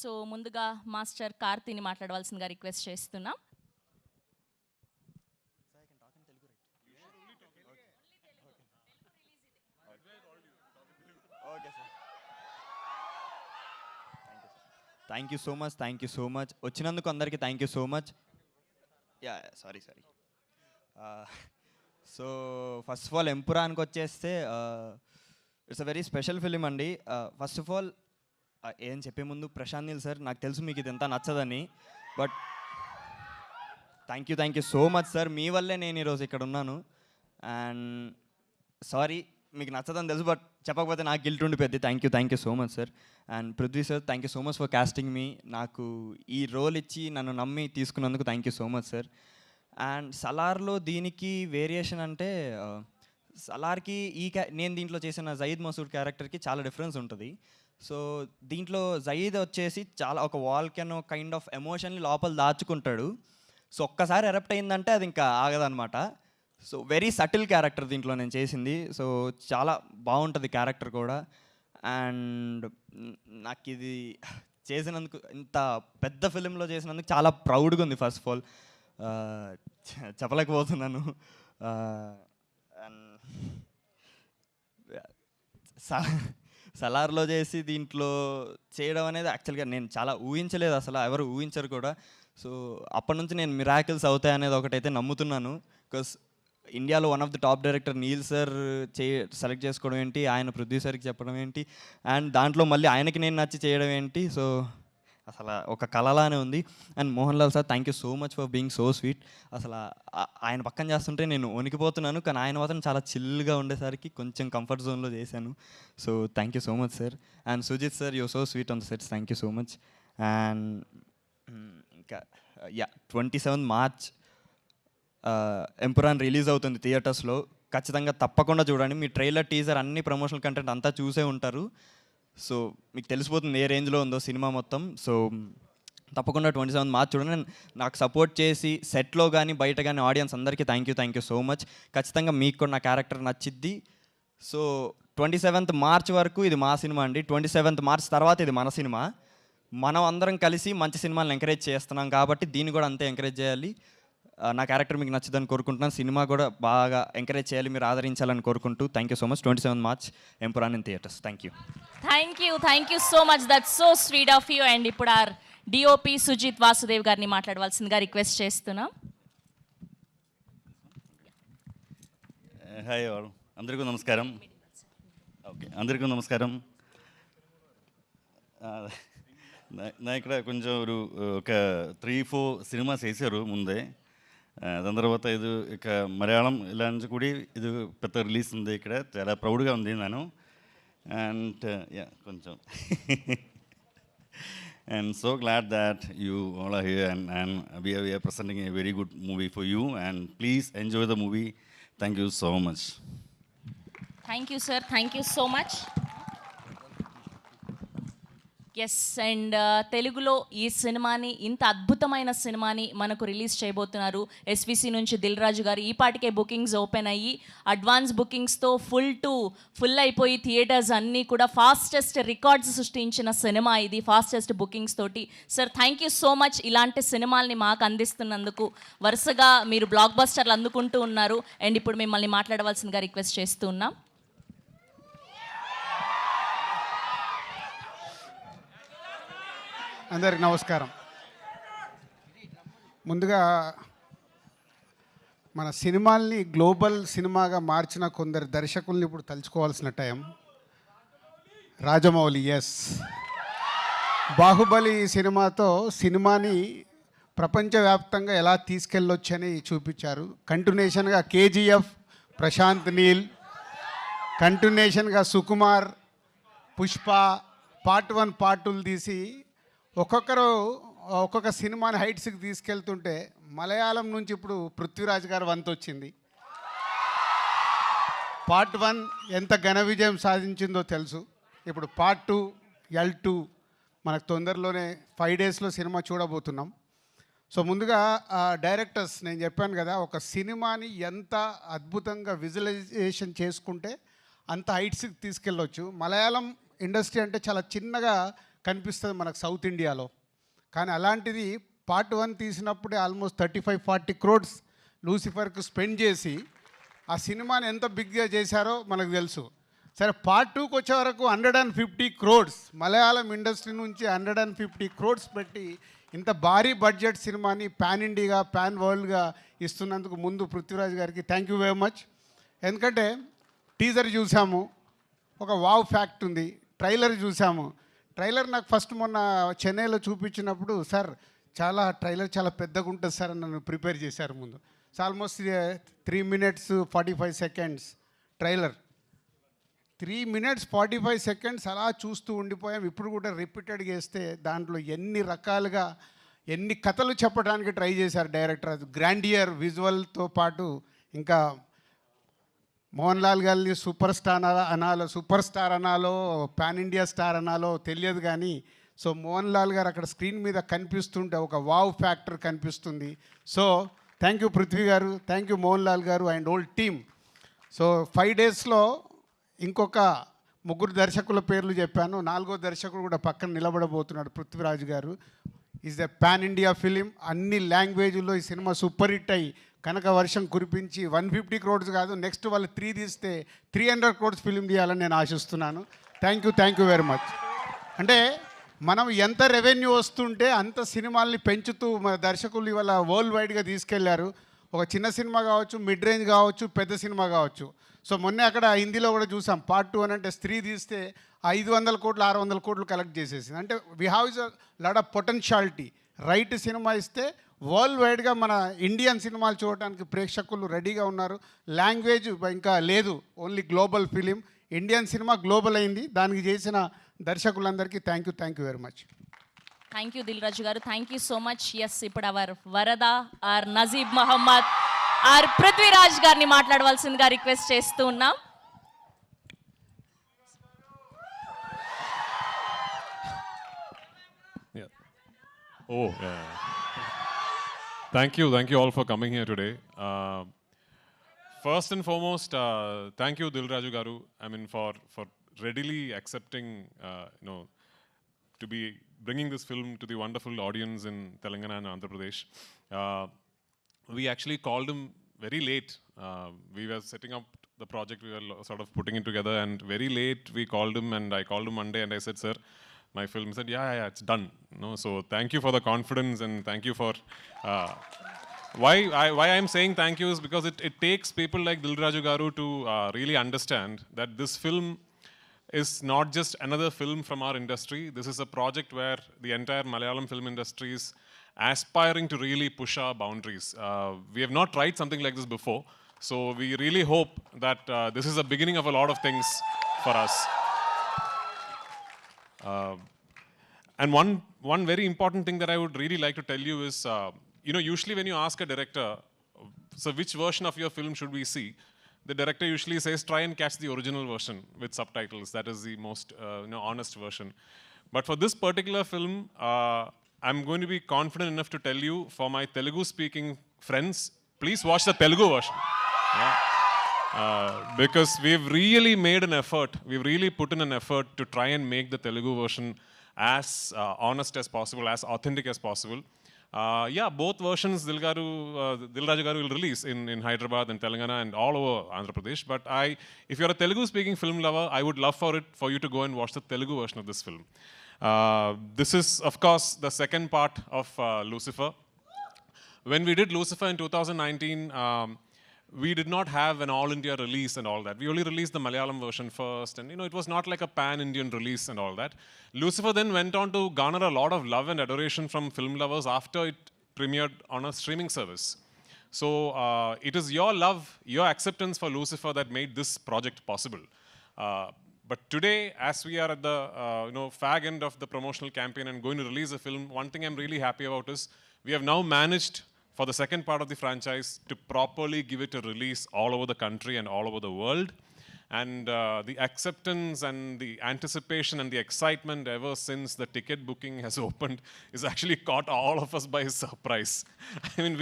So ముందుగా master కార్తీని మాట్లాడవలసిందిగా request చేస్తున్నాం. థ్యాంక్ యూ సో మచ్ వచ్చినందుకు అందరికీ thank you so much. Sorry so first of all ఎంపురాన్కి వచ్చేస్తే it's a very special film అండి. ఫస్ట్ ఆఫ్ ఆల్ ఏం చెప్పే ముందు ప్రశాంత్ నీల్ సార్, నాకు తెలుసు మీకు ఇది ఎంత నచ్చదని, but thank you so much sir. మీ వల్లే నేను ఈరోజు ఇక్కడ ఉన్నాను. అండ్ సారీ మీకు నచ్చదని తెలుసు, బట్ చెప్పకపోతే నాకు గిల్ట్ ఉండిపోద్ది. Thank you so much sir. And Prithvi sir, thank you so much for casting మీ. నాకు ఈ రోల్ ఇచ్చి నన్ను నమ్మి తీసుకున్నందుకు thank you so much sir. And సలార్లో దీనికి వేరియేషన్ అంటే సలార్కి నేను దీంట్లో చేసిన జయీద్ మసూద్ క్యారెక్టర్కి చాలా డిఫరెన్స్ ఉంటుంది. సో దీంట్లో జయీద్ వచ్చేసి చాలా ఒక వాల్కెనో కైండ్ ఆఫ్ ఎమోషన్ని లోపల దాచుకుంటాడు. సో ఒక్కసారి ఎరప్ట్ అయిందంటే అది ఇంకా ఆగదనమాట. సో వెరీ సటిల్ క్యారెక్టర్ దీంట్లో నేను చేసింది. సో చాలా బాగుంటుంది క్యారెక్టర్ కూడా. అండ్ నాకు ఇది చేసినందుకు, ఇంత పెద్ద ఫిలింలో చేసినందుకు చాలా ప్రౌడ్గా ఉంది. ఫస్ట్ ఆఫ్ ఆల్ చెప్పలేకపోతున్నాను. సలార్లో చేసి దీంట్లో చేయడం అనేది యాక్చువల్గా నేను చాలా ఊహించలేదు, అసలు ఎవరు ఊహించరు కూడా. సో అప్పటి నుంచి నేను మిరాకిల్స్ అవుతాయనేది ఒకటైతే నమ్ముతున్నాను. బికాస్ ఇండియాలో one of the top director Neel sir select చేసుకోవడం ఏంటి, ఆయన ప్రొడ్యూసర్కి చెప్పడం ఏంటి, అండ్ దాంట్లో మళ్ళీ ఆయనకి నేను నచ్చి చేయడం ఏంటి. సో అసలు ఒక కళలానే ఉంది. And Mohan Lal sir, thank you so much for being so sweet. అసలు ఆయన పక్కన చేస్తుంటే నేను వణికిపోతున్నాను, కానీ ఆయన మాత్రం చాలా చిల్గా ఉండేసరికి కొంచెం కంఫర్ట్ జోన్లో చేశాను. So thank you so much sir. And Sujeeth sir, you so sweet on the sets, thank you so much. And ఇంకా 27 మార్చ్ ఎంపురాన్ రిలీజ్ అవుతుంది థియేటర్స్లో. ఖచ్చితంగా తప్పకుండా చూడండి. మీ ట్రైలర్, టీజర్, అన్ని ప్రమోషనల్ కంటెంట్ అంతా చూసే ఉంటారు. సో మీకు తెలిసిపోతుంది ఏ రేంజ్లో ఉందో సినిమా మొత్తం. సో తప్పకుండా 27 మార్చ్ చూడండి. నాకు సపోర్ట్ చేసి సెట్లో కానీ బయట కానీ ఆడియన్స్ అందరికీ థ్యాంక్ యూ సో మచ్. ఖచ్చితంగా మీకు కూడా నా క్యారెక్టర్ నచ్చిద్ది. సో 27th మార్చ్ వరకు ఇది మా సినిమా అండి. 27th మార్చ్ తర్వాత ఇది మన సినిమా. మనం అందరం కలిసి మంచి సినిమాలను ఎంకరేజ్ చేస్తున్నాం కాబట్టి దీన్ని కూడా అంతే ఎంకరేజ్ చేయాలి. నా క్యారెక్టర్ మీకు నచ్చుదని కోరుకుంటున్నాను. సినిమా కూడా బాగా ఎంకరేజ్ చేయాలి, మీరు ఆదరించాలని కోరుకుంటూ thank you so much. 27 March Empuraan in theatres. Thank you so much. That's so sweet of you. And ఇప్పుడు ఆర్ డిఓపి సుజిత్ వాసుదేవ్ గారిని మాట్లాడవలసిందిగా రిక్వెస్ట్ చేస్తున్నాం. హాయ్ ఆల్, అందరికీ నమస్కారం. అందరికీ నమస్కారం. నా ఇక్కడ కొంచెం ఒక 3-4 సినిమాస్ వేసారు ముందే. దాని తర్వాత ఇది ఇక మలయాళం ఇలా నుంచి కూడా ఇది పెద్ద రిలీజ్ ఉంది. ఇక్కడ చాలా ప్రౌడ్గా ఉంది నేను. అండ్ కొంచెం and so glad that you all are here and we are presenting a very good movie for you, and please enjoy the movie. Thank you so much. Thank you sir, thank you so much. Yes, and తెలుగులో ఈ సినిమాని, ఇంత అద్భుతమైన సినిమాని మనకు release చేయబోతున్నారు SVC నుంచి దిల్ రాజు గారు. ఈ పాటికే బుకింగ్స్ ఓపెన్ అయ్యి అడ్వాన్స్ బుకింగ్స్తో ఫుల్ అయిపోయి థియేటర్స్ అన్నీ కూడా ఫాస్టెస్ట్ రికార్డ్స్ సృష్టించిన సినిమా ఇది, ఫాస్టెస్ట్ బుకింగ్స్ తోటి. Sir thank you so much ఇలాంటి సినిమాల్ని మాకు అందిస్తున్నందుకు. వరుసగా మీరు బ్లాక్ బస్టర్లు అందుకుంటూ ఉన్నారు. అండ్ ఇప్పుడు మిమ్మల్ని మాట్లాడవలసిందిగా రిక్వెస్ట్ చేస్తూ ఉన్నాం. అందరికి నమస్కారం. ముందుగా మన సినిమాల్ని గ్లోబల్ సినిమాగా మార్చిన కొందరు దర్శకుల్ని ఇప్పుడు తలుచుకోవాల్సిన టైం. రాజమౌళి, ఎస్, బాహుబలి సినిమాతో సినిమాని ప్రపంచవ్యాప్తంగా ఎలా తీసుకెళ్ళొచ్చని చూపించారు. కంటిన్యూషన్గా కేజీఎఫ్, ప్రశాంత్ నీల్, కంటిన్యూషన్గా సుకుమార్, పుష్ప, పార్ట్ 1, పార్ట్ 2 తీసి ఒక్కొక్క సినిమాని హైట్స్కి తీసుకెళ్తుంటే మలయాళం నుంచి ఇప్పుడు పృథ్వీరాజ్ గారు వంతు వచ్చింది. పార్ట్ 1 ఎంత ఘన విజయం సాధించిందో తెలుసు. ఇప్పుడు పార్ట్ 2, L2 మనకు తొందరలోనే 5 డేస్లో సినిమా చూడబోతున్నాం. సో ముందుగా డైరెక్టర్స్, నేను చెప్పాను కదా, ఒక సినిమాని ఎంత అద్భుతంగా విజువలైజేషన్ చేసుకుంటే అంత హైట్స్కి తీసుకెళ్ళొచ్చు. మలయాళం ఇండస్ట్రీ అంటే చాలా చిన్నగా కనిపిస్తుంది మనకు సౌత్ ఇండియాలో. కానీ అలాంటిది పార్ట్ 1 తీసినప్పుడే ఆల్మోస్ట్ 35-40 crores లూసిఫర్కు స్పెండ్ చేసి ఆ సినిమాని ఎంత బిగ్గా చేశారో మనకు తెలుసు. సరే పార్ట్ 2కి వచ్చే వరకు 150 crores మలయాళం ఇండస్ట్రీ నుంచి 150 crores పెట్టి ఇంత భారీ బడ్జెట్ సినిమాని పాన్ ఇండియాగా పాన్ వరల్డ్గా ఇస్తున్నందుకు ముందు పృథ్వీరాజ్ గారికి థ్యాంక్ యూ వెరీ మచ్. ఎందుకంటే టీజర్ చూసాము, ఒక వావ్ ఫ్యాక్ట్ ఉంది. ట్రైలర్ చూసాము. ట్రైలర్ నాకు ఫస్ట్ మొన్న చెన్నైలో చూపించినప్పుడు సార్ ట్రైలర్ చాలా పెద్దగా ఉంటుంది సార్ అని నన్ను ప్రిపేర్ చేశారు ముందు. So almost 3 minutes 45 seconds trailer. 3 minutes 45 seconds అలా చూస్తూ ఉండిపోయాం. ఇప్పుడు కూడా రిపీటెడ్గా వేస్తే దాంట్లో ఎన్ని రకాలుగా ఎన్ని కథలు చెప్పడానికి ట్రై చేశారు డైరెక్టర్. అది గ్రాండియర్ విజువల్తో పాటు ఇంకా మోహన్ లాల్ గారిని సూపర్ స్టార్ అనాలో పాన్ ఇండియా స్టార్ అనాలో తెలియదు కానీ సో మోహన్ లాల్ గారు అక్కడ స్క్రీన్ మీద కనిపిస్తుంటే ఒక వావ్ ఫ్యాక్టర్ కనిపిస్తుంది. సో థ్యాంక్ యూ పృథ్వీ గారు, థ్యాంక్ యూ మోహన్ లాల్ గారు అండ్ ఓల్డ్ టీమ్. సో 5 daysలో ఇంకొక 3 దర్శకుల పేర్లు చెప్పాను. 4వ దర్శకుడు కూడా పక్కన నిలబడబోతున్నాడు పృథ్వీరాజ్ గారు. Is a pan India film. అన్ని లాంగ్వేజ్లో ఈ సినిమా సూపర్ హిట్ అయ్యి కనుక వర్షం కురిపించి 150 crores కాదు, నెక్స్ట్ వాళ్ళు 3 తీస్తే 300 crores ఫిలిం తీయాలని నేను ఆశిస్తున్నాను. Thank you very much. అంటే మనం ఎంత రెవెన్యూ వస్తుంటే అంత సినిమాల్ని పెంచుతూ మన దర్శకులు ఇవాళ వరల్డ్ వైడ్గా తీసుకెళ్లారు. ఒక చిన్న సినిమా కావచ్చు, మిడ్ రేంజ్ కావచ్చు, పెద్ద సినిమా కావచ్చు. సో మొన్నే అక్కడ హిందీలో కూడా చూసాం పార్ట్ 2 అని అంటే స్త్రీ తీస్తే 500 crores 600 crores కలెక్ట్ చేసేసింది. అంటే we have is a lot of potentiality. Right cinema ఇస్తే వరల్డ్ వైడ్గా మన ఇండియన్ సినిమాలు చూడటానికి ప్రేక్షకులు రెడీగా ఉన్నారు. లాంగ్వేజ్ ఇంకా లేదు, only global film. Indian cinema global అయింది. దానికి చేసిన దర్శకులందరికీ thank you very much. Thank you Dil Raju గారు, thank you so much. Yes, ఇప్పుడు అవర్ వరద ఆర్ నజీబ్ మహమ్మద్ ఆర్ పృథ్వీరాజ్ గారిని మాట్లాడవలసిందిగా రిక్వెస్ట్ చేస్తూ ఉన్నాం. Thank you all for coming here today. First and foremost, thank you Dil Raju Garu. I mean for readily accepting, to be bringing this film to the wonderful audience in Telangana and Andhra Pradesh. We actually called him very late. We were setting up the project, we were sort of putting it together, and very late we called him, and I called him one day and I said, sir, my film. He said, yeah, it's done. So thank you for the confidence, and thank you for why I'm saying thank you is because it takes people like Dil Raju Garu to really understand that this film is not just another film from our industry. This is a project where the entire Malayalam film industry is aspiring to really push our boundaries. We have not tried something like this before, so we really hope that this is the beginning of a lot of things for us. And one very important thing that I would really like to tell you is, usually when you ask a director, so which version of your film should we see? The director usually says, try and catch the original version with subtitles. That is the most honest version. But for this particular film, I'm going to be confident enough to tell you, for my Telugu-speaking friends, please watch the Telugu version. Yeah. Because we've really made an effort, we've really put in an effort to try and make the Telugu version as honest as possible, as authentic as possible. Both versions Dil Raju Garu will release in Hyderabad and Telangana and all over Andhra Pradesh. But if you're a Telugu-speaking film lover, I would love for you to go and watch the Telugu version of this film. This is, of course, the second part of Lucifer. When we did Lucifer in 2019, we did not have an all-India release and all that. We only released the Malayalam version first, and it was not like a pan-Indian release and all that. Lucifer then went on to garner a lot of love and adoration from film lovers after it premiered on a streaming service. So it is your love, your acceptance for Lucifer that made this project possible. But today, as we are at the fag end of the promotional campaign and going to release a film, one thing I'm really happy about is we have now managed, for the second part of the franchise, to properly give it a release all over the country and all over the world. And the acceptance and the anticipation and the excitement ever since the ticket booking has opened is actually caught all of us by surprise. I mean,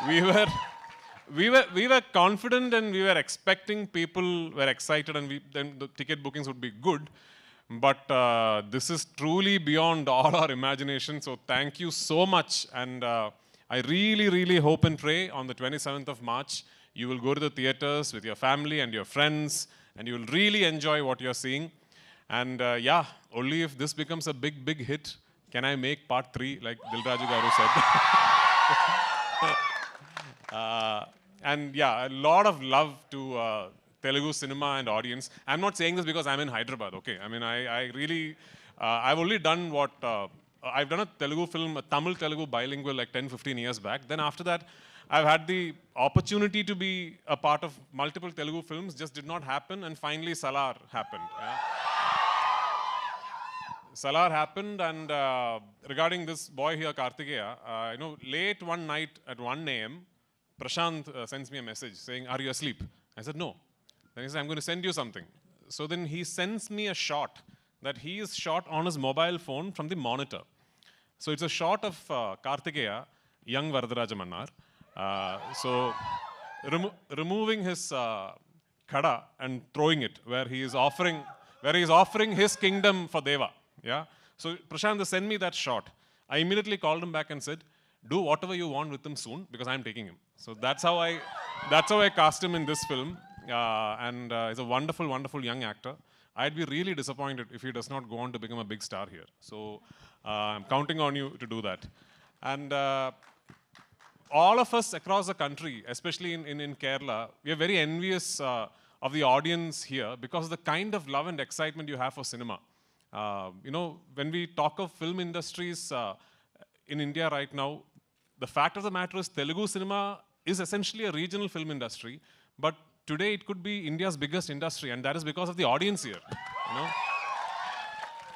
we were confident and we were expecting, people were excited, and then the ticket bookings would be good. But this is truly beyond all our imagination. So thank you so much. And I really, really hope and pray on the 27th of March, you will go to the theaters with your family and your friends, and you will really enjoy what you're seeing. And yeah, only if this becomes a big, big hit can I make part 3, like Dilraju Garu said. And yeah, a lot of love to Telugu cinema and audience. I'm not saying this because I'm in Hyderabad, okay? I mean, I really, I've only done what, I've done a Telugu film, a Tamil-Telugu bilingual like 10, 15 years back. Then after that, I've had the opportunity to be a part of multiple Telugu films, just did not happen, and finally Salar happened. Yeah? Salar happened, and regarding this boy here, Kartikeya, late one night at 1 a.m., Prashant sends me a message saying, "Are you asleep?" I said, "No." Then he said, "I'm going to send you something." So then he sends me a shot that he is shot on his mobile phone from the monitor. So it's a shot of Kartikeya, young Varadaraja Mannar. So removing his kada and throwing it where he is offering his kingdom for Deva. Yeah. So Prashant sent me that shot. I immediately called him back and said, "Do whatever you want with him soon because I'm taking him." So that's how I cast him in this film. And he's a wonderful, wonderful young actor. I'd be really disappointed if he does not go on to become a big star here. So I'm counting on you to do that. And all of us across the country, especially in Kerala, we are very envious of the audience here because of the kind of love and excitement you have for cinema. When we talk of film industries in India right now, the fact of the matter is Telugu cinema is essentially a regional film industry, but today it could be India's biggest industry, and that is because of the audience here.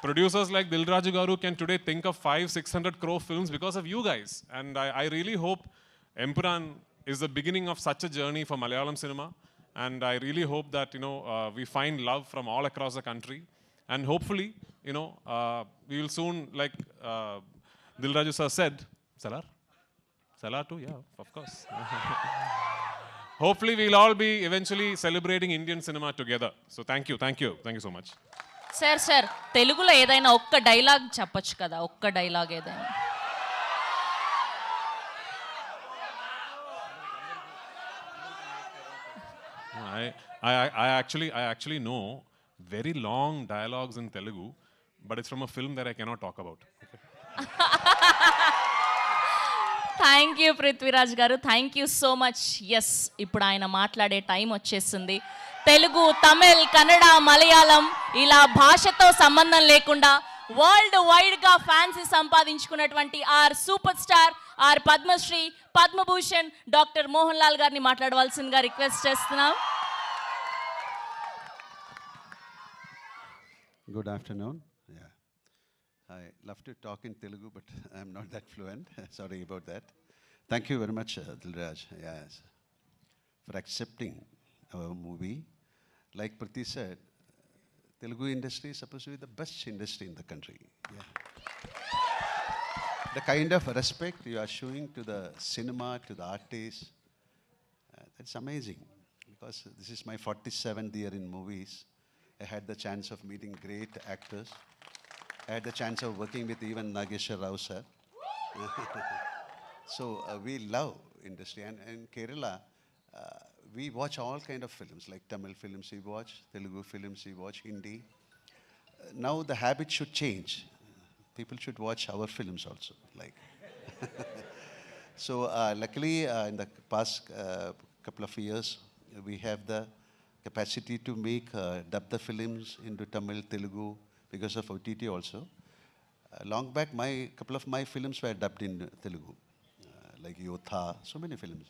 Producers like Dilraju Garu can today think of 500-600 crore films because of you guys, and I really hope Empuraan is the beginning of such a journey for Malayalam cinema, and I really hope that we find love from all across the country, and hopefully we will soon, like Dilraju sir said, Salar too, yeah, of course. Hopefully we'll all be eventually celebrating Indian cinema together. So thank you so much. Sir తెలుగులో ఏదైనా ఒక్క dialogue చెప్పొచ్చు కదా, ఒక్క dialogue ఏదైనా. I actually know very long dialogues in Telugu, but it's from a film that I cannot talk about. Okay? Thank you Prithviraj గారు, thank you so much. Yes, ఇప్పుడు ఆయన మాట్లాడే టైం వచ్చేసింది. తెలుగు, తమిళ్, కన్నడ, మలయాళం ఇలా భాషతో సంబంధం లేకుండా వరల్డ్ వైడ్గా ఫ్యాన్స్ సంపాదించుకున్నటువంటి our super star, our Padmashri, Padma Bhushan doctor Mohan Lal గారిని మాట్లాడవలసిందిగా రిక్వెస్ట్ చేస్తున్నాం. Good afternoon. Yeah, I love to talk in Telugu, but I'm not that fluent. Sorry about that. Thank you very much, Dilraj, yes, for accepting our movie. Like Priti said, Telugu industry is supposed to be the best industry in the country. Yeah. The kind of respect you are showing to the cinema, to the artists, that's amazing. Because this is my 47th year in movies. I had the chance of meeting great actors. I had the chance of working with even Nageshwar Rao sir. So we love industry. And in Kerala, we watch all kind of films, like Tamil films we watch, Telugu films we watch, Hindi. Now the habit should change. People should watch our films also. Like so luckily in the past couple of years, we have the capacity to make dub the films into Tamil, Telugu, because of OTT also. Long back, couple of my films were dubbed in Telugu, like Yotha, so many films.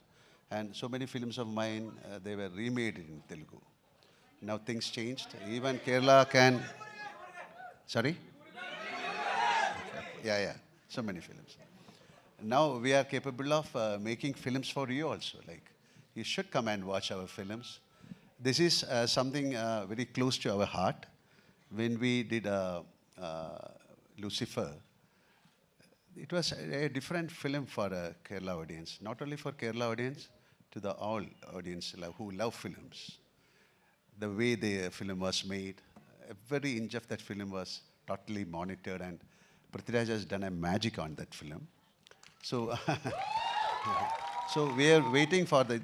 And so many films of mine, they were remade in Telugu. Now things changed. Even Kerala can... Sorry? Yeah, so many films. Now we are capable of making films for you also. Like, you should come and watch our films. This is something very close to our heart. When we did Lucifer, it was a different film for a Kerala audience. Not only for Kerala audience, to the all audience who love films. The way the film was made, every inch of that film was totally monitored, and Prithviraj has done a magic on that film. So, so we are waiting for the.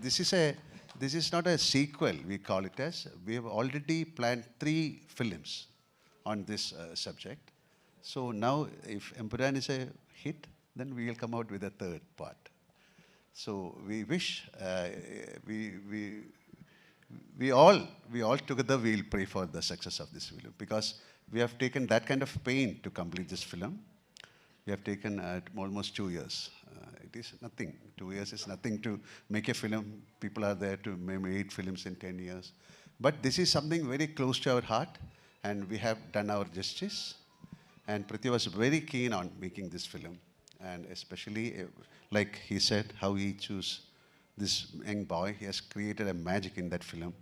This is not a sequel. We call it as. We have already planned 3 films on this subject. So now, if Empuraan is a hit, then we will come out with a 3rd part. So we wish we all together will pray for the success of this film, because we have taken that kind of pain to complete this film. We have taken almost 2 years. It is nothing. 2 years is nothing to make a film. People are there to maybe 8 films in 10 years. But this is something very close to our heart, and we have done our justice. And Prithvi was very keen on making this film. And especially, like he said, how he chose this young boy. He has created a magic in that film.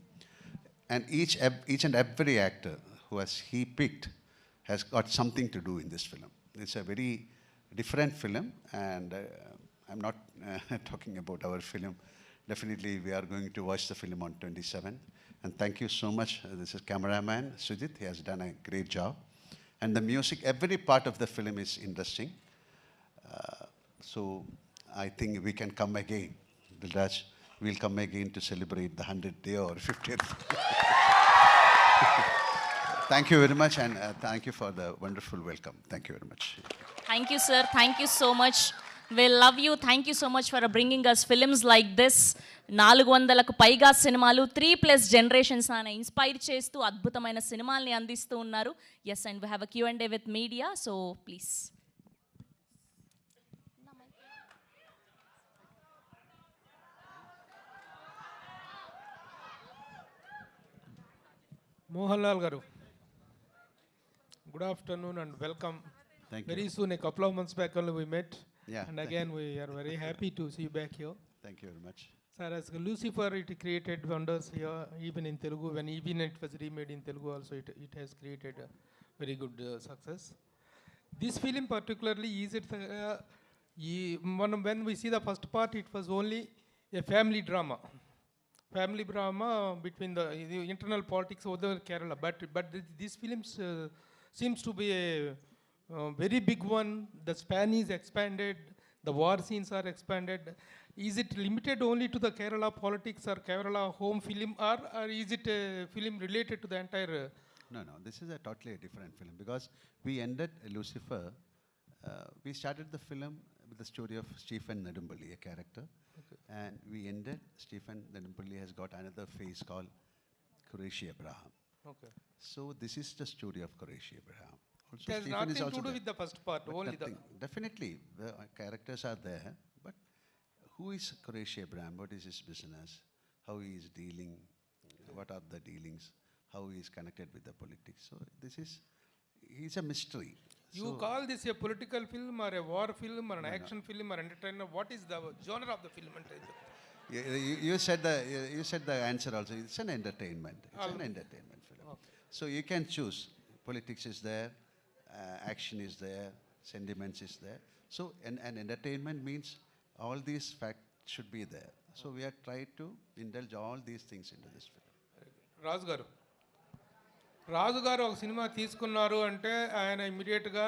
And each and every actor who he picked has got something to do in this film. It's a very different film, and I'm not talking about our film. Definitely, we are going to watch the film on 27th. And thank you so much. This is cameraman Sujith. He has done a great job. And the music, every part of the film is interesting. So I think we can come again. Dilraj, we'll come again to celebrate the 100th day or 50th. Thank you very much, and thank you for the wonderful welcome. Thank you very much. Thank you, sir. Thank you so much. We love you. Thank you so much for bringing us films like this. 400కు పైగా సినిమాలు 3+ generations ఆయన inspire చేస్తూ అద్భుతమైన సినిమాల్ని అందిస్తూ ఉన్నారు. Yes, and we have a Q&A with media, so please. Mohanlal garu, good afternoon and welcome. Thank Very you. soon, a couple of months back only we met. Yeah, And thank again, we are very happy to see you back here. Thank you very much. Sir, as Lucifer, it created wonders here, even in Telugu. When even it was remade in Telugu also, it has created a very good success. This film particularly is it, when we see the first part, it was only a family drama. Family drama between the internal politics of the Kerala. But this film seems to be a very big one. The span is expanded. The war scenes are expanded. Is it limited only to the Kerala politics or Kerala home film, or is it a film related to the entire? No, this is a totally different film, because we ended Lucifer. We started the film with the story of Stephen Nedumpalli, a character. Okay. And we ended, Stephen Nedumpalli has got another phase called Qureshi Abraham. Okay. So this is the story of Qureshi Abraham. Also, It has Stephen nothing is also to do there. with the first part, But only nothing. Definitely, the characters are there, but who is Qureshi Abraham? What is his business? How he is dealing? What are the dealings? How he is connected with the politics? So he's a mystery. You call this a political film or a war film or an action film or entertainer? What is the genre of the film? You said the answer also. It's an entertainment. It's an entertainment film. Okay. So you can choose. Politics is there, action is there, sentiments is there. So an entertainment means all these facts should be there. So we are trying to indulge all these things into this film. రాజు గారు ఒక cinema తీసుకున్నారు అంటే ఆయన ఇమ్మీడియట్గా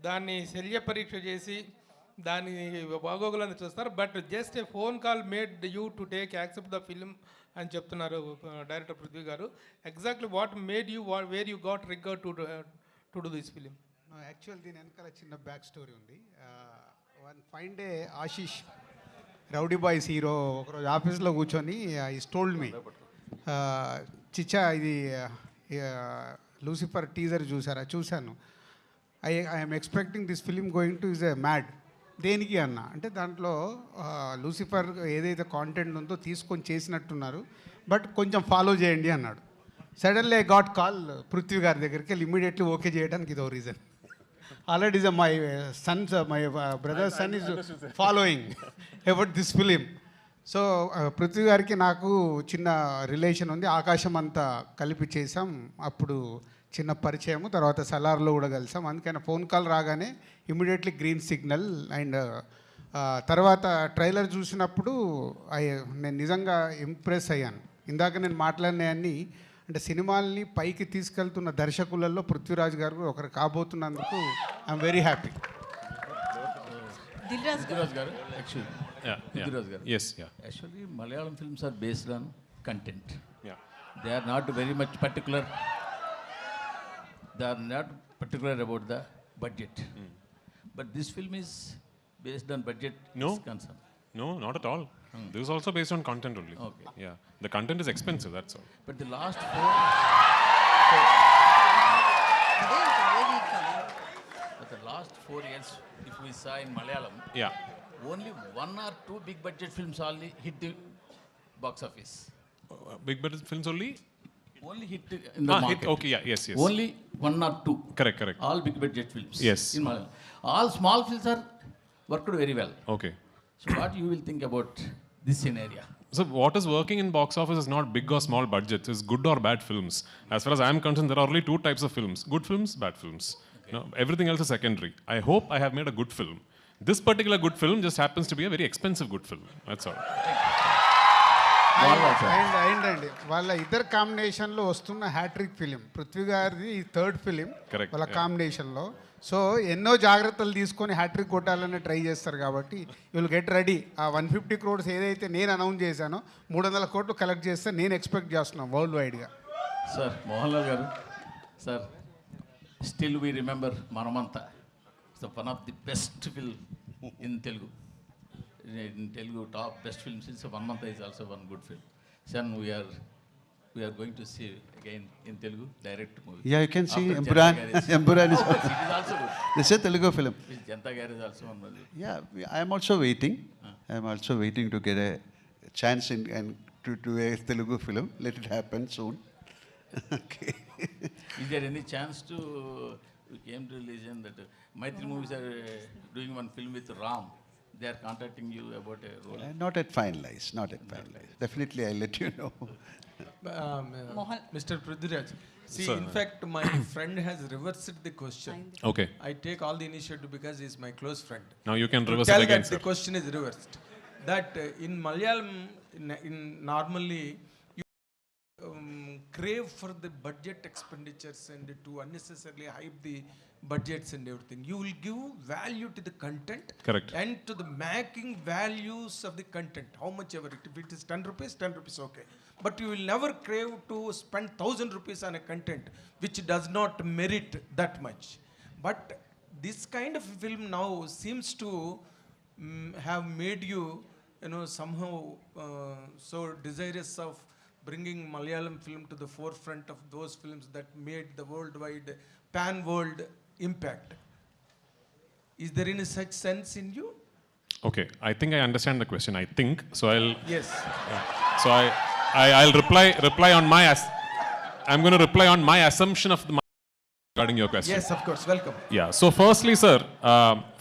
దాన్ని శల్య పరీక్ష చేసి దాని బాగోగులను చూస్తారు. But just a phone call made you to take accept the film అని చెప్తున్నారు డైరెక్టర్ పృథ్వీ గారు. Exactly what made you where you got రిగర్ to do this film? Actual దీని వెనకాల చిన్న బ్యాక్ స్టోరీ ఉంది. One fine day Ashish rowdy boys hero ఒకరోజు ఆఫీస్లో కూర్చొని ఈస్ టోల్డ్ మీ, చిచ్చా ఇది లూసిఫర్ టీజర్ చూసారా? చూశాను. I'm expecting this film going to is a mad. దేనికి అన్న అంటే దాంట్లో లూసిఫర్ ఏదైతే కాంటెంట్ ఉందో తీసుకొని చేసినట్టున్నారు, బట్ కొంచెం ఫాలో చేయండి అన్నాడు. Suddenly I got call Prithvi గారి దగ్గరికి వెళ్ళి ఇమీడియట్లీ ఓకే చేయడానికి ఇదో reason. Already my Sons my brother sun is following about this film. So Prithvi గారికి నాకు చిన్న రిలేషన్ ఉంది. ఆకాశం అంతా కలిపి చేసాం. అప్పుడు చిన్న పరిచయము, తర్వాత సలార్లో కూడా కలిసాం. అందుకని ఫోన్ కాల్ రాగానే ఇమీడియట్లీ గ్రీన్ సిగ్నల్. అండ్ తర్వాత ట్రైలర్ చూసినప్పుడు నేను నిజంగా ఇంప్రెస్ అయ్యాను. ఇందాక నేను మాట్లాడినవన్నీ అంటే సినిమాల్ని పైకి తీసుకెళ్తున్న దర్శకులలో పృథ్వీరాజ్ గారు ఒకరు కాబోతున్నందుకు I'm very happy. Prithviraj garu, actually. Yeah, Prithviraj garu. Yes, yeah. Actually, Malayalam films are based on content. Yeah. They are not very much particular. They are not particular about the budget. But this film is based on budget. No. Is concerned. No, not at all. This is also based on content only. Okay. Yeah. The content is expensive, that's all. But the last but the last 4 years, if we saw in Malayalam, Yeah. only 1 or 2 big budget films only hit the box office. Big budget films only? Only hit in the market. Okay, yeah, yes, yes. Only 1 or 2. Correct. All big budget films. Yes. In Malayalam. All small films are worked very well. Okay. So what you will think about this scenario? So what is working in box office is not big or small budgets, it's good or bad films. As far as I am concerned, there are only 2 types of films, good films, bad films. No, everything else is secondary. I hope I have made a good film. This particular good film just happens to be a very expensive good film. That's all. అయిందండి వాళ్ళ ఇద్దరు కాంబినేషన్లో వస్తున్న hat trick film Prithvi గారిది third film Correct, వాళ్ళ yeah. కాంబినేషన్లో. So ఎన్నో జాగ్రత్తలు తీసుకొని హ్యాట్రిక్ కొట్టాలని ట్రై చేస్తారు కాబట్టి విల్ గెట్ రెడీ. ఆ 150 crores ఏదైతే నేను అనౌన్స్ చేశానో 300 కోట్లు కలెక్ట్ చేస్తే నేను ఎక్స్పెక్ట్ చేస్తున్నాను వరల్డ్ వైడ్గా. Sir, Mohanlal garu, sir, still we remember Manamanta. It's one of the best film in Telugu. In Telugu, top best films. So Manamanta is also one good film. Son, we are going to see again in Telugu direct movie. Yeah, you can see After Empuraan. Janta Garage. Empuraan is It is also good. this is a Telugu film. This Janta Garage also one movie. Yeah, I am also waiting. I am also waiting to get a chance in and to a Telugu film. Let it happen soon. Okay. Is there any chance to, we came to religion that Maitri movies are doing one film with Ram. They are contacting you about a role. Not at finalized. Not at finalized. Definitely, I'll let you know. Mr. Prithviraj, see, Sir. in fact, my friend has reversed the question. Okay. I take all the initiative because he is my close friend. Now you can To reverse tell it again, that sir. the question is reversed. That in Malayalam, in normally, you crave for the budget expenditures and to unnecessarily hype the budgets and everything. You will give value to the content. Correct. And to the making values of the content. How much ever it, if it is 10 rupees, okay. But you will never crave to spend 1,000 rupees on a content which does not merit that much. But this kind of film now seems to have made you, somehow so desirous of bringing Malayalam film to the forefront of those films that made the worldwide, pan-world impact. Is there any such sense in you? Okay, I think I understand the question. I think so. Yes. So I'll reply on my. I'm going to reply on my assumption of the regarding your question. Yes, of course. Welcome. Yeah. So firstly, sir,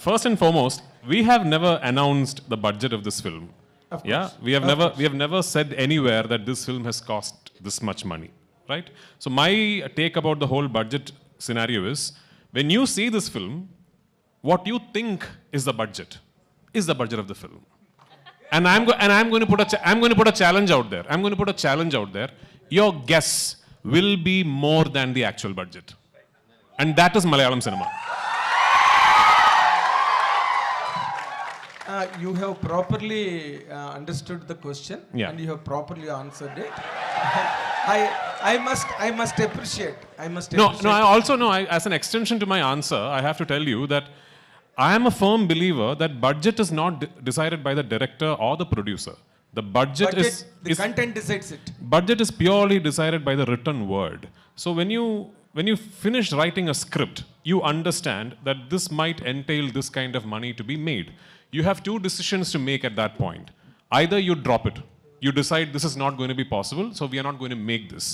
first and foremost, we have never announced the budget of this film. Of Yeah, course. we have never said anywhere that this film has cost this much money, right? So my take about the whole budget scenario is, when you see this film, what you think is the budget of the film. And I'm going to put a challenge out there. I'm going to put a challenge out there. Your guess will be more than the actual budget. And that is Malayalam cinema. You have properly understood the question, Yeah. and you have properly answered it. I must appreciate. No, I also know, as an extension to my answer, I have to tell you that I am a firm believer that budget is not decided by the director or the producer. The budget is content decides it. budget is purely decided by the written word. So when you finish writing a script, you understand that this might entail this kind of money to be made. You have 2 decisions to make at that point. Either you drop it, you decide this is not going to be possible, so we are not going to make this.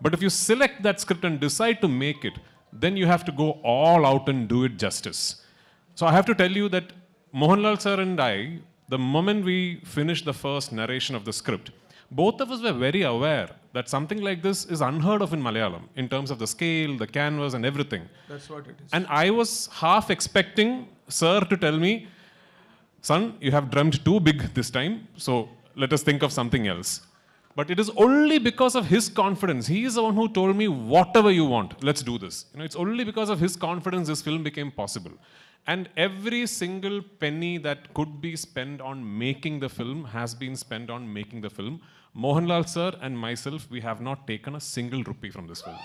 But if you select that script and decide to make it, then you have to go all out and do it justice. So I have to tell you that Mohanlal sir and I, the moment we finished the first narration of the script, both of us were very aware that something like this is unheard of in Malayalam in terms of the scale, the canvas and everything. That's what it is. And I was half expecting sir to tell me, son, you have dreamt too big this time, so let us think of something else. But it is only because of his confidence. He is the one who told me, whatever you want, let's do this. It's only because of his confidence this film became possible. And every single penny that could be spent on making the film has been spent on making the film. Mohanlal sir and myself, we have not taken a single rupee from this film.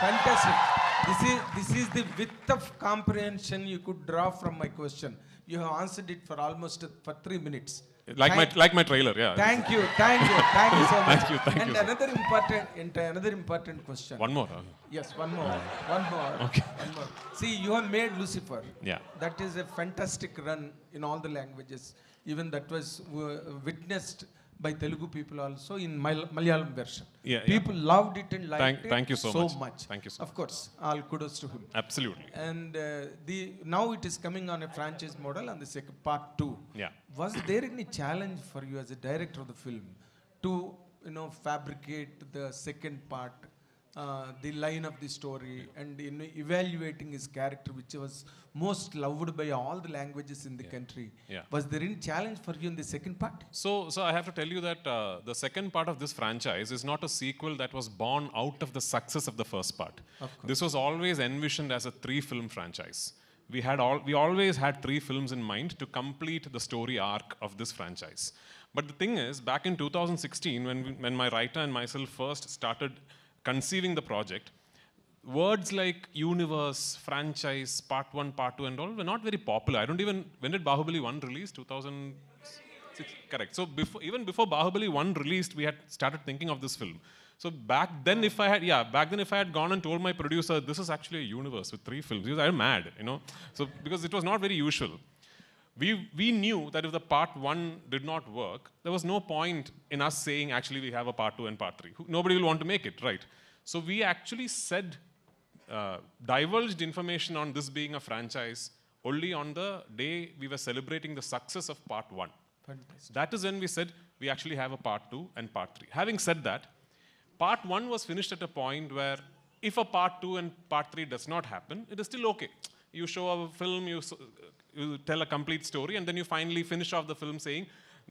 Fantastic. This is the width of comprehension you could draw from my question. You have answered it for almost for 3 minutes. Like my trailer, yeah. Thank you so much. Thank you, And another important question. One more. Yes, one more. Okay. One more. See, you have made Lucifer. Yeah. That is a fantastic run in all the languages. Even that was witnessed by Telugu people also in Malayalam version. Yeah. People loved it and liked it Thank you so much. Thank you so Of course, all kudos to him. Absolutely. And now it is coming on a franchise model on the second part 2. Yeah. Was there any challenge for you as a director of the film to fabricate the second part, the line of the story, and evaluating his character, which was most loved by all the languages in the country? Yeah. Was there any challenge for you in the second part? So I have to tell you that the second part of this franchise is not a sequel that was born out of the success of the first part. This was always envisioned as a 3-film franchise. We always had 3 films in mind to complete the story arc of this franchise. But the thing is, back in 2016, when my writer and myself first started conceiving the project, words like universe, franchise, part 1, part 2 and all were not very popular. When did Bahubali 1 release? 2006? Correct. So even before Bahubali 1 released, we had started thinking of this film. So back then if I had gone and told my producer, this is actually a universe with 3 films, he was mad, So because it was not very usual. We knew that if the part 1 did not work, there was no point in us saying, actually, we have a part 2 and part 3. Nobody will want to make it, right? So we actually divulged information on this being a franchise only on the day we were celebrating the success of part 1. Fantastic. That is when we said, we actually have a part 2 and part 3. Having said that, part 1 was finished at a point where if a part 2 and part 3 does not happen, it is still okay. You show a film, you tell a complete story, and then you finally finish off the film saying,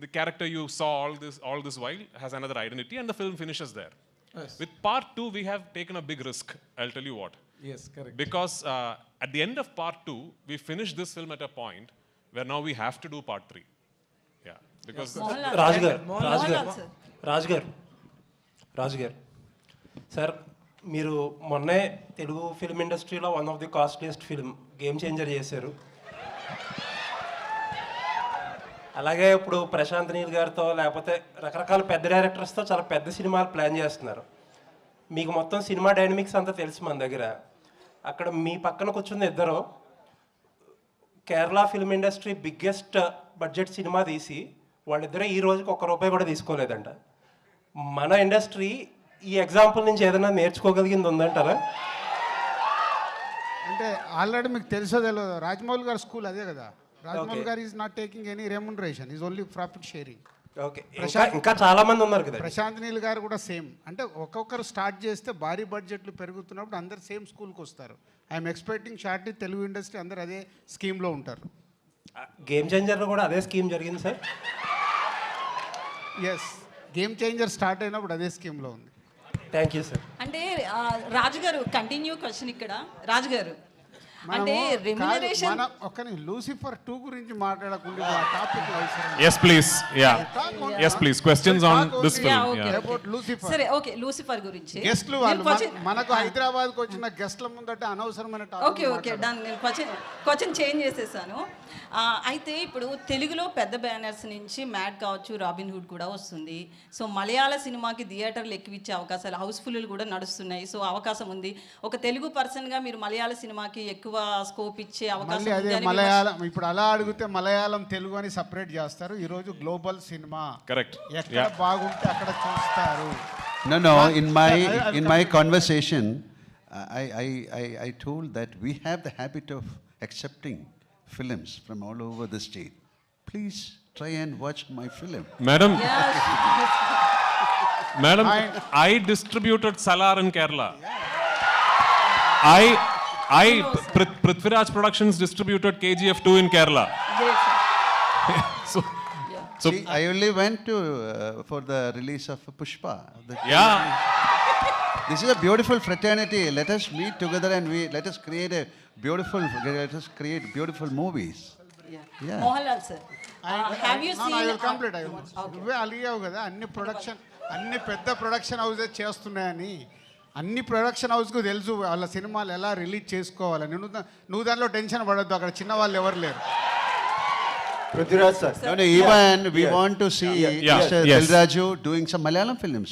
the character you saw all this while has another identity, and the film finishes there. Yes. With part 2, we have taken a big risk. I'll tell you what. Yes, correct. Because at the end of part 2, we finished this film at a point where now we have to do part 3. Yeah. Because రాజు గారు sir, మీరు మొన్నే Telugu film ఇండస్ట్రీలో one of the costliest film game changer చేశారు. అలాగే ఇప్పుడు ప్రశాంత్ నీల్ గారితో లేకపోతే రకరకాల పెద్ద డైరెక్టర్స్తో చాలా పెద్ద సినిమాలు ప్లాన్ చేస్తున్నారు. మీకు మొత్తం సినిమా డైనమిక్స్ అంతా తెలుసు మన దగ్గర. అక్కడ మీ పక్కన కూర్చున్న ఇద్దరు Kerala film industry biggest budget cinema తీసి వాళ్ళిద్దరే ఈ రోజుకి ₹1 కూడా తీసుకోలేదంట. మన ఇండస్ట్రీ ఈ ఎగ్జాంపుల్ నుంచి ఏదైనా నేర్చుకోగలిగింది ఉందంటారా? అంటే ఆల్రెడీ మీకు తెలుసో తెలియదు, రాజమౌళి గారి స్కూల్ అదే కదా. రాజమౌళి గారు is not taking any remuneration, is only profit sharing. Okay, ఇంకా చాలా మంది ఉన్నారు కదా. ప్రశాంత్ నీల్ గారు కూడా సేమ్. అంటే ఒక్కొక్కరు స్టార్ట్ చేస్తే భారీ బడ్జెట్లు పెరుగుతున్నప్పుడు అందరు సేమ్ స్కూల్కి వస్తారు. I'm expecting shortly Telugu industry అందరు అదే స్కీమ్లో ఉంటారు. గేమ్ చేంజర్లో కూడా అదే స్కీమ్ జరిగింది sir. Yes, game changer start అయినప్పుడు అదే స్కీమ్లో ఉంది. Thank you sir. అంటే రాజుగారు కంటిన్యూ క్వశ్చన్ ఇక్కడ. రాజుగారు అంటే రెమ్యునరేషన్ ఒక్కని లూసిఫర్ 2 గురించి మాట్లాడకుండా topic please questions on this film. సరే, ఓకే, లూసిఫర్ గురించి గెస్ట్లు వాళ్ళు మనకు హైదరాబాద్ కు వచ్చిన గెస్ట్ల ముందట అనవసరమైన టాపిక్. ఓకే దాన్ని నేను క్వశ్చన్ చేంజ్ చేసేసాను. అయితే ఇప్పుడు తెలుగులో పెద్ద బ్యానర్స్ నుంచి మ్యాడ్ కావచ్చు, రాబిన్ హుడ్ కూడా వస్తుంది. సో మలయాళ సినిమాకి థియేటర్లు ఎక్కువిచ్చే అవకాశాలు, హౌస్ఫుల్ కూడా నడుస్తున్నాయి. సో అవకాశం ఉంది. ఒక తెలుగు పర్సన్గా మీరు మలయాళ సినిమాకి ఎక్కువ స్కోప్ ఇచ్చే అవకాశం ఉంది. మలయాళం ఇప్పుడు అలా అడిగితే మలయాళం తెలుగు అని సపరేట్ చేస్తారు. ఈరోజు గ్లోబల్ సినిమా కరెక్ట్, ఎక్కడ బాగుంటే అక్కడ చూస్తారు. No, in my conversation I told that we have the habit of accepting films from all over the state. Please try and watch my film. Madam, I distributed Salar in Kerala. Prithviraj Productions distributed KGF 2 in Kerala. So So See, I only went to for the release of Pushpa. yeah. This is a beautiful fraternity. Let us meet together and let us create beautiful movies. Yeah. Mohanlal sir, have you seen? I will complete. నువ్వే అలిగావు కదా అన్ని పెద్ద production houses చేస్తున్నాయని. అన్ని production హౌస్కు తెలుసు వాళ్ళ సినిమాలు ఎలా రిలీజ్ చేసుకోవాలని. నువ్వు దానిలో టెన్షన్ పడొద్దు, అక్కడ చిన్న వాళ్ళు ఎవరు లేరు. Prithviraj sir. No, even we want to see Mr. Yes. Dilraju doing some Malayalam films.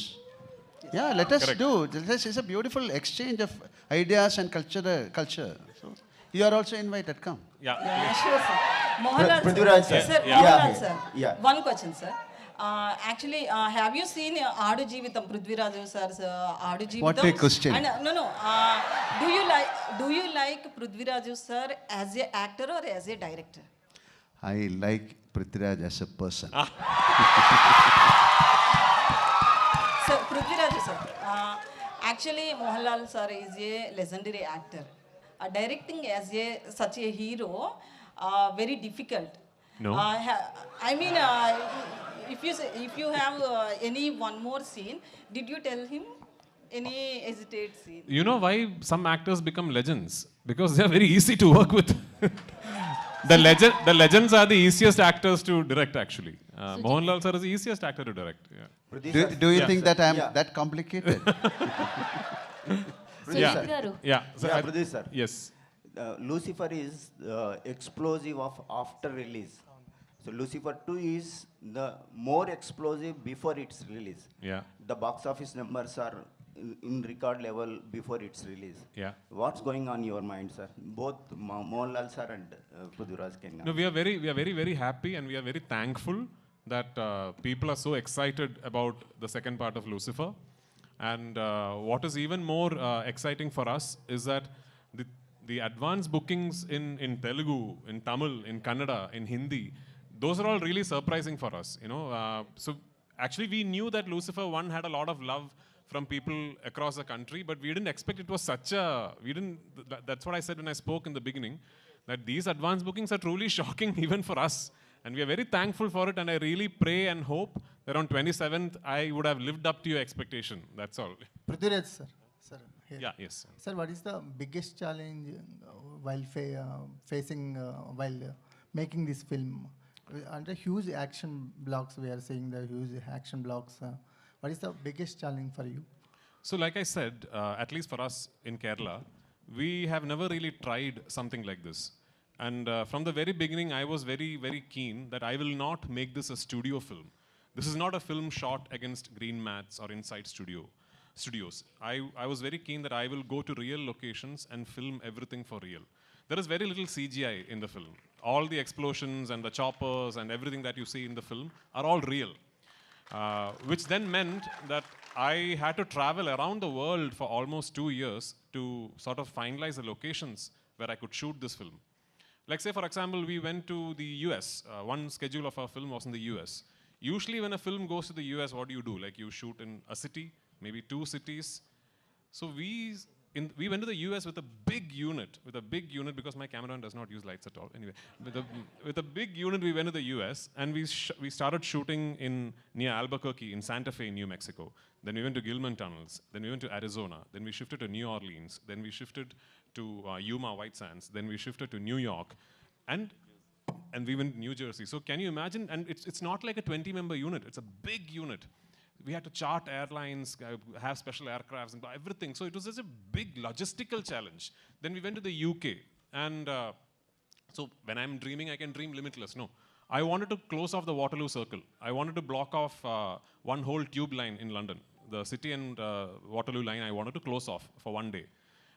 Yeah, let us do. It's a beautiful exchange of ideas and culture. So you are also invited. Come. Yeah. Sure, sir. Mohanlal Prithviraj sir. sir. Yeah. Mohanlal sir. Yeah. One question, sir. Actually, have you seen Aadu Jeevitam, Prithviraj sir's Aadu Jeevitam? What a question. And, no. Do you like Prithviraj sir as a actor or as a director? I like Prithviraj as a person. Sir, Prithviraj sir. Actually, Mohanlal sir is a legendary actor. Directing as such a hero, very difficult. No. I mean, if you have any one more scene, did you tell him any hesitate scene? You know why some actors become legends? Because they are very easy to work with. The legends are the easiest actors to direct, actually. Mohanlal sir is the easiest actor to direct. Yeah. Do you think that I am that complicated? Sujith garu. Yeah. So Yeah, Prithviraj sir. Yes. Lucifer is explosive of after release. So Lucifer 2 is the more explosive before its release. Yeah. The box office numbers are in record level before its release. Yeah. What's going on in your mind, sir? Both Mohanlal sir and Prithviraj can. No, we are very happy and we are very thankful that people are so excited about the second part of Lucifer. And what is even more exciting for us is that the advance bookings in Telugu, in Tamil, in Kannada, in Hindi, those are all really surprising for us. You know, so actually we knew that Lucifer 1 had a lot of love from people across the country, but we didn't expect it was such a. That's what I said when I spoke in the beginning, that these advance bookings are truly shocking even for us. And we are very thankful for it, and I really pray and hope that on 27th I would have lived up to your expectation. That's all. Prithviraj sir. Sir, here. Yeah, yes. Sir. Sir, what is the biggest challenge while facing while making this film? Under huge action blocks, we are seeing the huge action blocks. What is the biggest challenge for you? So like I said, at least for us in Kerala, we have never really tried something like this. And from the very beginning, I was very, very keen that I will not make this a studio film. This is not a film shot against green mats or inside studios. I was very keen that I will go to real locations and film everything for real. There is very little CGI in the film. All the explosions and the choppers and everything that you see in the film are all real. Which then meant that I had to travel around the world for almost 2 years to sort of finalize the locations where I could shoot this film. Like say, for example, we went to the US. One schedule of our film was in the US. Usually when a film goes to the US, what do? Like you shoot in a city, maybe 2 cities. So we went to the US with a big unit, because my cameraman does not use lights at all. Anyway, with a big unit, we went to the US and we started shooting near Albuquerque in Santa Fe, New Mexico. Then we went to Gilman Tunnels. Then we went to Arizona. Then we shifted to New Orleans. Then we shifted to Yuma White Sands. Then we shifted to New York, and we went to New Jersey. So can you imagine? And it's not like a 20-member unit. It's a big unit. We had to chart airlines, have special aircrafts and everything. So it was such a big logistical challenge. Then we went to the UK. And so when I'm dreaming, I can dream limitless. No. I wanted to close off the Waterloo Circle. I wanted to block off one whole tube line in London. The City and Waterloo line I wanted to close off for one day.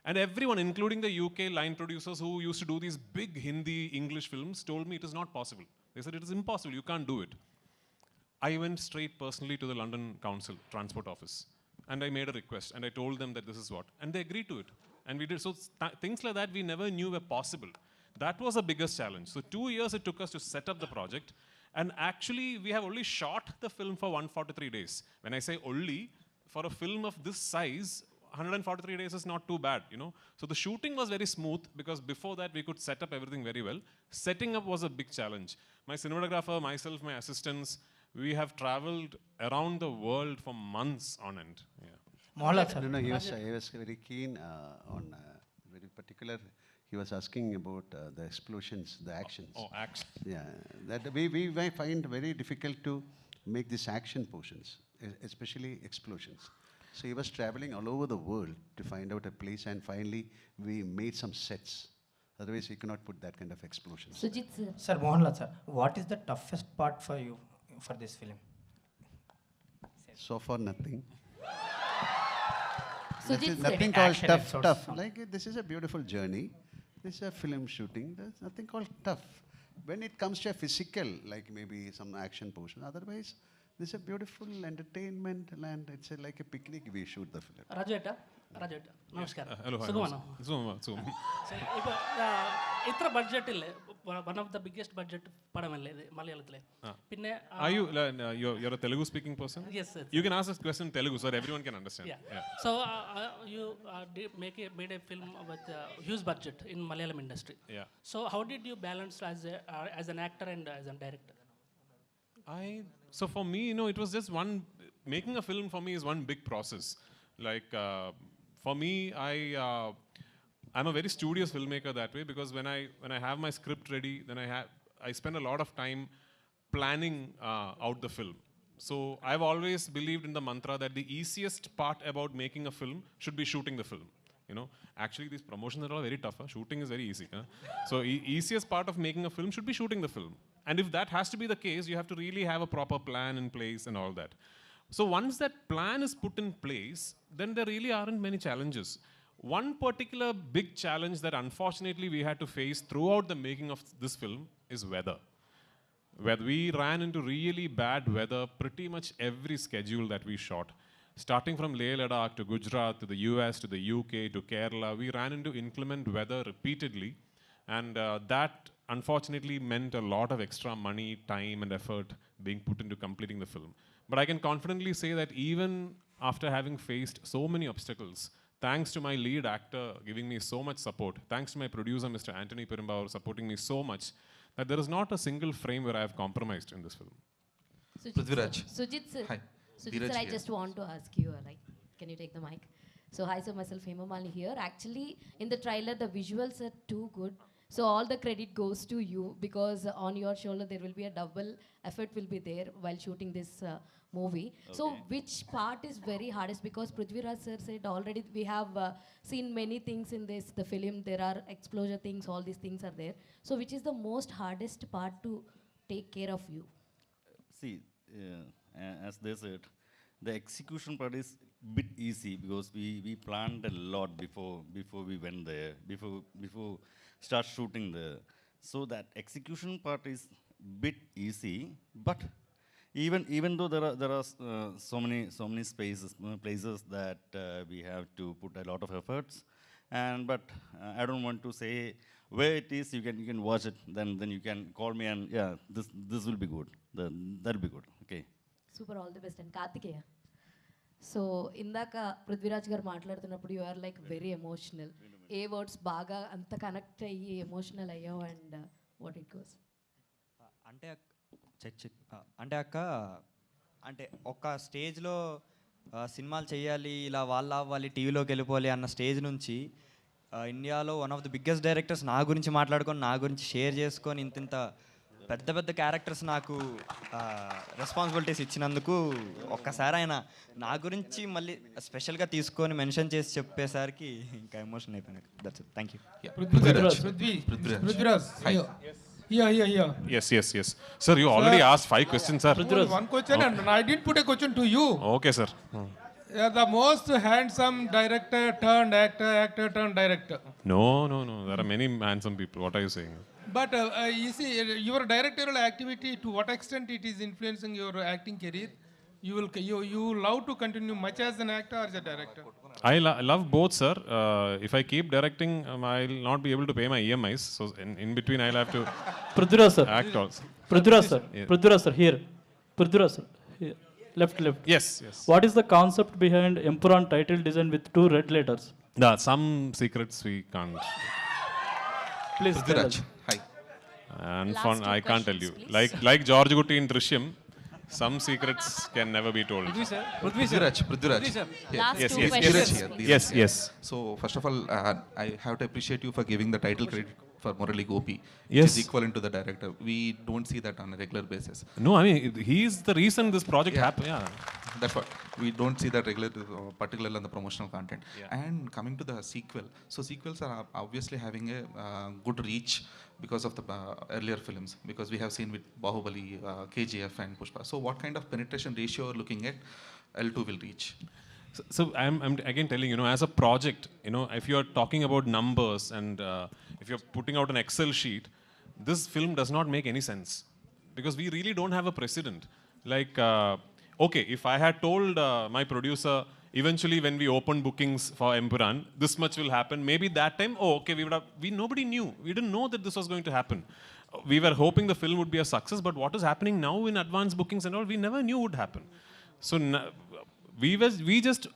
And everyone, including the UK line producers who used to do these big Hindi, English films, told me it is not possible. They said it is impossible, you can't do it. I went straight personally to the London Council Transport Office and I made a request and I told them that this is what, and they agreed to it. And we did. So things like that we never knew were possible. That was the biggest challenge. So 2 years it took us to set up the project, and actually we have only shot the film for 143 days. When I say only, for a film of this size, 143 days is not too bad, you know. So the shooting was very smooth because before that we could set up everything very well. Setting up was a big challenge. My cinematographer, myself, my assistants, we have traveled around the world for months on end. Yeah. Mohanlal sir. No, he was very keen on very particular. He was asking about the explosions, the actions. Oh, action. Yeah, that we might find very difficult to make these action portions, especially explosions. So he was traveling all over the world to find out a place, and finally we made some sets. Otherwise, we cannot put that kind of explosions. Sujith sir. Sir, Mohanlal sir, what is the toughest part for you for this film? So far, nothing. Sujith sir. Nothing called Action tough. episodes. Tough. Like this is a beautiful journey. This is a film shooting. There's nothing called tough. When it comes to a physical, like maybe some action portion, otherwise, this is a beautiful entertainment and it's like a picnic we shoot the film. ರಾಜೇಟ ನಮಸ್ಕಾರ Hello. ಸುಗಮನು Zoom. இப்போ ഇത്ര ബഡ്ജറ്റില്ലേ one of the biggest budget പടമല്ലേ ഇത് മലയാളത്തിലെ പിന്നെ Are you, you're a Telugu speaking person? Yes, sir. You can ask this question in Telugu so that everyone can understand. Yeah. So you made a film with huge budget in Malayalam industry. Yeah. So how did you balance as an actor and as a director? So for me, you know, it was just making a film for me is one big process. Like for me, I'm a very studious filmmaker that way, because when I have my script ready, then I spend a lot of time planning out the film. So I've always believed in the mantra that the easiest part about making a film should be shooting the film. You know, actually these promotions are all very tough. Shooting is very easy. So easiest part of making a film should be shooting the film. And if that has to be the case, you have to really have a proper plan in place and all that. So once that plan is put in place, then there really aren't many challenges. One particular big challenge that unfortunately we had to face throughout the making of this film is weather. Where we ran into really bad weather pretty much every schedule that we shot. Starting from Leh Ladakh to Gujarat to the US to the UK to Kerala, we ran into inclement weather repeatedly, and that unfortunately meant a lot of extra money, time and effort being put into completing the film. But I can confidently say that even after having faced so many obstacles, thanks to my lead actor giving me so much support, thanks to my producer Mr. Anthony Perumbavoor supporting me so much, that there is not a single frame where I have compromised in this film. Prithviraj. Sujith sir. Hi. Sujith sir, I just want to ask you, like, can you take the mic? So hi sir, myself Hemamali here. Actually, in the trailer, the visuals are too good. So all the credit goes to you, because on your shoulder there will be a double effort will be there while shooting this movie. Okay. So which part is very hardest? Because Prithviraj sir said already we have seen many things in the film. There are explosion things, all these things are there. So which is the most hardest part to take care of you? See, as they said, the execution part is bit easy because we planned a lot before we went there, before start shooting there. So that execution part is bit easy, but even though there are so many places that we have to put a lot of efforts, but I don't want to say where it is. You can watch it, then you can call me and yeah, this will be good. That'll be good. Okay. Super, all the best. And Kartikeya. So ఇందాక పృథ్వీరాజ్ గారు మాట్లాడుతున్నప్పుడు you are like very emotional. ఏ words బాగా అంత connect అయ్యి emotional అయ్యావు, and what it goes? అంటే అక్క, అంటే ఒక స్టేజ్లో సినిమాలు చేయాలి, ఇలా వాళ్ళు అవ్వాలి, టీవీలోకి వెళ్ళిపోవాలి అన్న స్టేజ్ నుంచి ఇండియాలో one of the biggest directors నా గురించి మాట్లాడుకొని, నా గురించి షేర్ చేసుకొని, ఇంత పెద్ద క్యారెక్టర్స్ నాకు రెస్పాన్సిబిలిటీస్ ఇచ్చినందుకు ఒక్కసారి ఆయన నా గురించి మళ్ళీ స్పెషల్గా తీసుకొని మెన్షన్ చేసి చెప్పేసరికి ఇంకా ఎమోషన్ అయిపోయినా. That's it. Thank you. Yes. Sir, you already asked 5 questions, sir. One question, and I didn't put a question to you. Okay, sir. The most handsome director turned actor turned director. No. There are many handsome people. What are you saying? But you see, your directorial activity, to what extent it is influencing your acting career? You love to continue much as an actor or as a director? I love both, sir. If I keep directing, I'll not be able to pay my EMIs. So in between, I'll have to Prithviraj sir. act also. Prithviraj sir. Yeah. Prithviraj sir, here. Prithviraj sir, here. Left. Yes. What is the concept behind Empuraan title design with 2 red letters? Some secrets we can't. Please tell us. Hi. And Last two I can't tell you. questions, please. Like George Gutti in Drishyam, some secrets can never be told. Prithviraj. Last Yes, two yes, questions. yes. Yes. So first of all, I have to appreciate you for giving the title credit for Murali Gopi, which Yes. is equivalent to the director. We don't see that on a regular basis. No, I mean, he's the reason this project happened. Yeah. That's what we don't see that regular, particularly on the promotional content. And coming to the sequel, so sequels are obviously having a good reach because of the earlier films. Because we have seen with Bahubali, KGF, and Pushpa. So what kind of penetration ratio are looking at? L2 will reach. So I'm again telling, as a project, if you're talking about numbers and if you're putting out an Excel sheet, this film does not make any sense because we really don't have a precedent. Like, okay, if I had told my producer, eventually when we open bookings for Empuraan, this much will happen, maybe that time, nobody knew. We didn't know that this was going to happen. We were hoping the film would be a success, but what is happening now in advance bookings and all, we never knew would happen. So we just,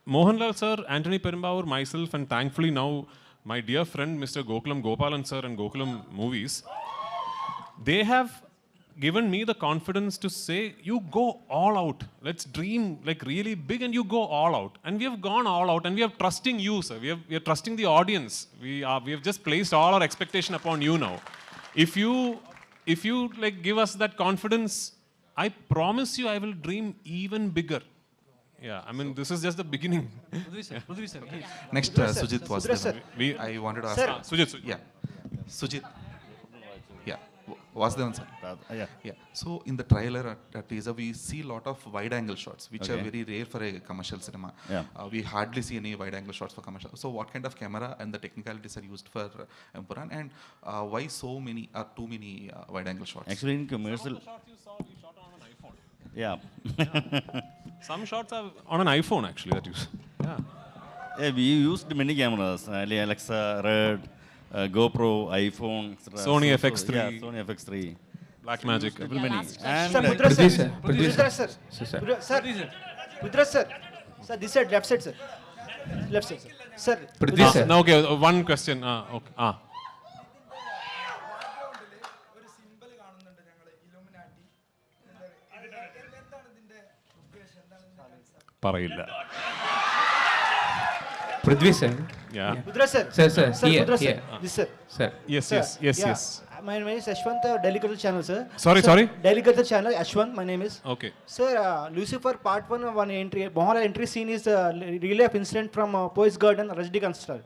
Mohanlal sir, Anthony Perumbavoor, myself, and thankfully now my dear friend Mr. Gokulam Gopalan sir and Gokulam Movies, they have given me the confidence to say, you go all out. Let's dream like really big and you go all out. And we have gone all out and we are trusting you, sir. We are trusting the audience. We have just placed all our expectation upon you now. If you like give us that confidence, I promise you I will dream even bigger. Yeah, I mean, this is just the beginning. Prithvi sir. Next, Sujith Vasudev. I wanted to ask. Sujith. Yeah. Sujith. Yeah. Vasudevan sir. Yeah. So in the trailer teaser, we see a lot of wide-angle shots, which are very rare for a commercial cinema. Yeah. We hardly see any wide-angle shots for commercial. So what kind of camera and the technicalities are used for Empuraan, and why so many or too many wide-angle shots? Actually, in commercial. Some of the shots you saw, we shot on an iPhone. Yeah. Some shots are on an iPhone actually that you. Yeah, we used many cameras, Alexa, Red, GoPro, iPhone, etc. Sony FX3. Yeah, Sony FX3. Blackmagic. Many. And Prithviraj sir. Sir, this side, left side, sir. Left side, sir. Sir. Now, okay, one question. Okay. പറയില്ല. Prithvi sir. Yeah. Prithviraj sir. Sir. Prithviraj Here. This sir. Sir. Yes. My name is Ashwant, Daily Culture Channel, sir. Sorry. Daily Culture Channel, Ashwant, my name is. Okay. Sir, Lucifer Part 1, one entry, Mohanlal entry scene is real life incident from Poets Garden, Rajnikant star.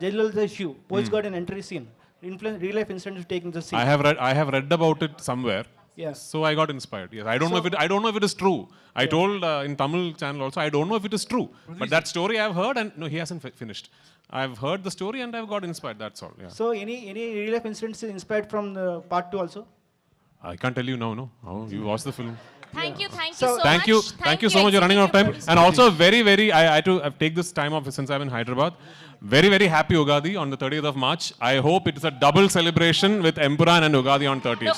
Jailal issue, Poets Garden entry scene. Real life incident is taking the scene. I have read about it somewhere. Yes. So I got inspired. Yes. I don't know if it is true. I told in Tamil channel also, I don't know if it is true. But that story I have heard and no, he hasn't finished. I've heard the story and I've got inspired. That's all. Yeah. So any real life incidents inspired from the Part 2 also? I can't tell you now. No. Oh, you watched the film. Thank you so much. Thank you so much. You're running out of time. And also very, very, I had to take this time off since I'm in Hyderabad. Very, very happy Ugadi on the 30th of March. I hope it is a double celebration with Empuraan and Ugadi on 30th.